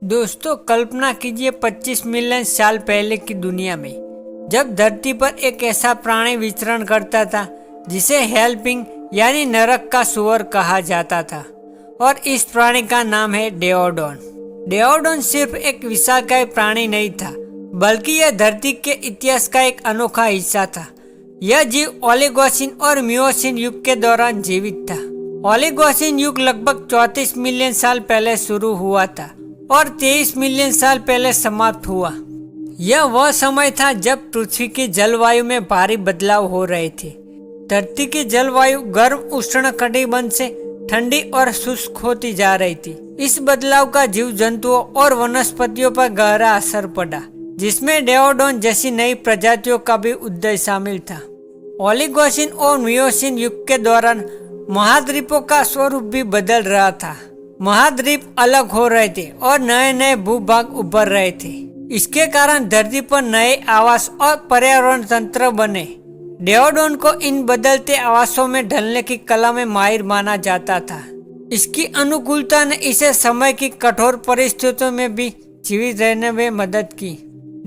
दोस्तों, कल्पना कीजिए 25 मिलियन साल पहले की दुनिया में, जब धरती पर एक ऐसा प्राणी विचरण करता था जिसे हेल्पिंग यानी नरक का सुअर कहा जाता था। और इस प्राणी का नाम है डेओडोन। डेओडोन सिर्फ एक विशालकाय प्राणी नहीं था, बल्कि यह धरती के इतिहास का एक अनोखा हिस्सा था। यह जीव ओलिगोसिन और मियोसिन युग के दौरान जीवित था। ओलिगोसिन युग लगभग 34 मिलियन साल पहले शुरू हुआ था और 23 मिलियन साल पहले समाप्त हुआ। यह वह समय था जब पृथ्वी की जलवायु में भारी बदलाव हो रहे थे। धरती की जलवायु गर्म उष्णकटिबंध से ठंडी और शुष्क होती जा रही थी। इस बदलाव का जीव जंतुओं और वनस्पतियों पर गहरा असर पड़ा, जिसमें डेओडोन जैसी नई प्रजातियों का भी उदय शामिल था। ओलिगोसिन और मियोसिन युग के दौरान महाद्वीपों का स्वरूप भी बदल रहा था। महाद्वीप अलग हो रहे थे और नए नए भूभाग उभर रहे थे। इसके कारण धरती पर नए आवास और पर्यावरण तंत्र बने। डेओडोन को इन बदलते आवासों में ढलने की कला में माहिर माना जाता था। इसकी अनुकूलता ने इसे समय की कठोर परिस्थितियों में भी जीवित रहने में मदद की।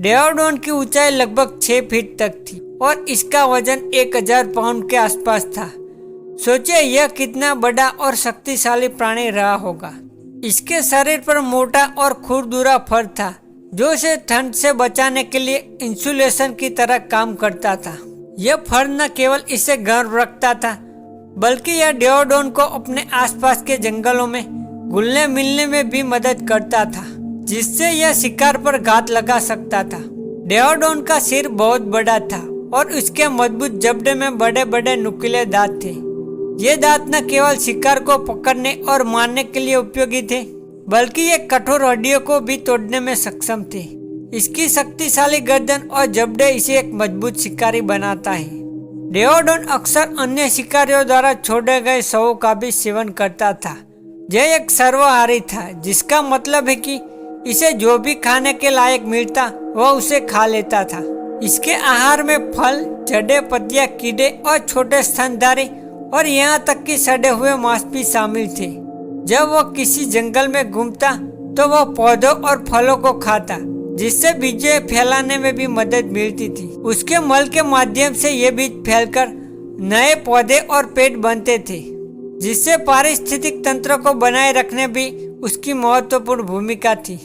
डेओडोन की ऊंचाई लगभग 6 फीट तक थी और इसका वजन 1000 पाउंड के आसपास था। सोचिए यह कितना बड़ा और शक्तिशाली प्राणी रहा होगा। इसके शरीर पर मोटा और खुरदुरा फर था, जो इसे ठंड से बचाने के लिए इंसुलेशन की तरह काम करता था। यह फर न केवल इसे गर्म रखता था, बल्कि यह डेओडोन को अपने आसपास के जंगलों में घुलने मिलने में भी मदद करता था, जिससे यह शिकार पर घात लगा सकता था। डेओडोन का सिर बहुत बड़ा था और इसके मजबूत जबड़े में बड़े बड़े नुकीले दांत थे। ये दांत न केवल शिकार को पकड़ने और मारने के लिए उपयोगी थे, बल्कि ये कठोर हड्डियों को भी तोड़ने में सक्षम थे। इसकी शक्तिशाली गर्दन और जबड़े इसे एक मजबूत शिकारी बनाता है। डेओडोन अक्सर अन्य शिकारियों द्वारा छोड़े गए शवों का भी सेवन करता था। यह एक सर्वाहारी था, जिसका मतलब है कि इसे जो भी खाने के लायक मिलता वह उसे खा लेता था। इसके आहार में फल, जड़ें, पत्तियां, कीड़े और छोटे स्तनधारी और यहाँ तक कि सड़े हुए मांस भी शामिल थे। जब वह किसी जंगल में घूमता तो वह पौधों और फलों को खाता, जिससे बीजें फैलाने में भी मदद मिलती थी। उसके मल के माध्यम से ये बीज फैलकर नए पौधे और पेड़ बनते थे, जिससे पारिस्थितिक तंत्र को बनाए रखने भी उसकी महत्वपूर्ण भूमिका थी।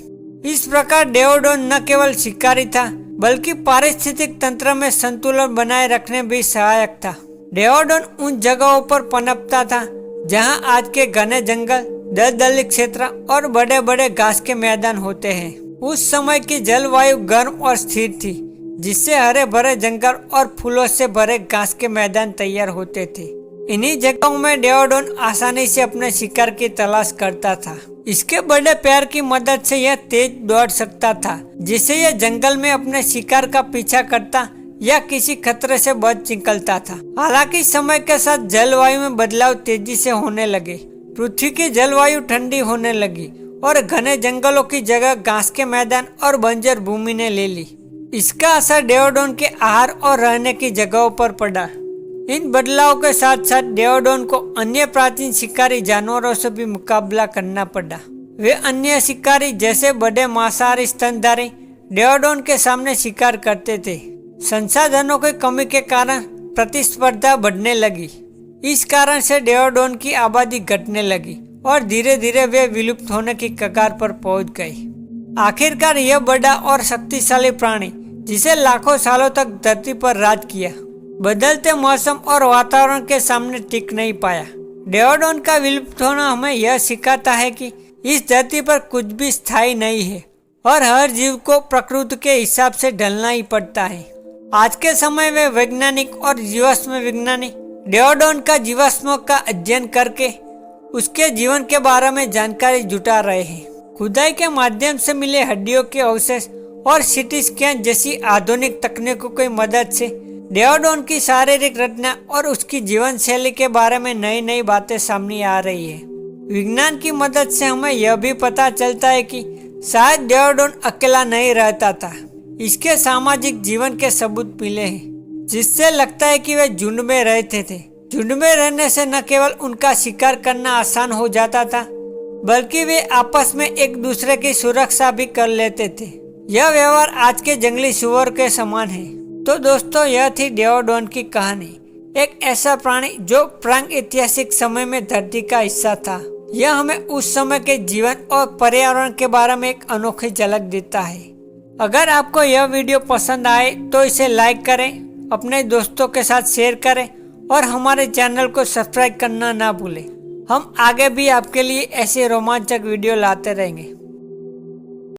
इस प्रकार डेओडोन न केवल शिकारी था, बल्कि पारिस्थितिक तंत्र में संतुलन बनाए रखने भी सहायक था। डेओडोन उन जगहों पर पनपता था जहां आज के घने जंगल, दलदली क्षेत्र और बड़े बड़े घास के मैदान होते हैं। उस समय की जलवायु गर्म और स्थिर थी, जिससे हरे भरे जंगल और फूलों से भरे घास के मैदान तैयार होते थे। इन्हीं जगहों में डेओडोन आसानी से अपने शिकार की तलाश करता था। इसके बड़े पैर की मदद से यह तेज दौड़ सकता था, जिससे यह जंगल में अपने शिकार का पीछा करता या किसी खतरे से बच निकलता था। हालांकि समय के साथ जलवायु में बदलाव तेजी से होने लगे। पृथ्वी की जलवायु ठंडी होने लगी और घने जंगलों की जगह घास के मैदान और बंजर भूमि ने ले ली। इसका असर डेओडोन के आहार और रहने की जगहों पर पड़ा। इन बदलावों के साथ साथ डेओडोन को अन्य प्राचीन शिकारी जानवरों से भी मुकाबला करना पड़ा। वे अन्य शिकारी जैसे बड़े मांसाहारी स्तनधारी डेओडोन के सामने शिकार करते थे। संसाधनों की कमी के कारण प्रतिस्पर्धा बढ़ने लगी। इस कारण से डेओडोन की आबादी घटने लगी और धीरे धीरे वे विलुप्त होने की कगार पर पहुंच गए। आखिरकार यह बड़ा और शक्तिशाली प्राणी, जिसे लाखों सालों तक धरती पर राज किया, बदलते मौसम और वातावरण के सामने टिक नहीं पाया। डेओडोन का विलुप्त होना हमें यह सिखाता है कि इस धरती पर कुछ भी स्थायी नहीं है और हर जीव को प्रकृति के हिसाब से ढलना ही पड़ता है। आज के समय में वैज्ञानिक और जीवाश्म विज्ञानी डेओडोन का जीवाश्म का अध्ययन करके उसके जीवन के बारे में जानकारी जुटा रहे हैं। खुदाई के माध्यम से मिले हड्डियों के अवशेष और सीटी स्कैन जैसी आधुनिक तकनीकों की मदद से डेओडोन की शारीरिक रचना और उसकी जीवन शैली के बारे में नई नई बातें सामने आ रही है। विज्ञान की मदद से हमें यह भी पता चलता है कि शायद डेओडोन अकेला नहीं रहता था। इसके सामाजिक जीवन के सबूत मिले हैं, जिससे लगता है कि वे झुंड में रहते थे। झुंड में रहने से न केवल उनका शिकार करना आसान हो जाता था, बल्कि वे आपस में एक दूसरे की सुरक्षा भी कर लेते थे। यह व्यवहार आज के जंगली सुअर के समान है। तो दोस्तों, यह थी डेओडोन की कहानी, एक ऐसा प्राणी जो प्रागैतिहासिक समय में धरती का हिस्सा था। यह हमें उस समय के जीवन और पर्यावरण के बारे में एक अनोखी झलक देता है। अगर आपको यह वीडियो पसंद आए तो इसे लाइक करें, अपने दोस्तों के साथ शेयर करें और हमारे चैनल को सब्सक्राइब करना ना भूलें। हम आगे भी आपके लिए ऐसे रोमांचक वीडियो लाते रहेंगे।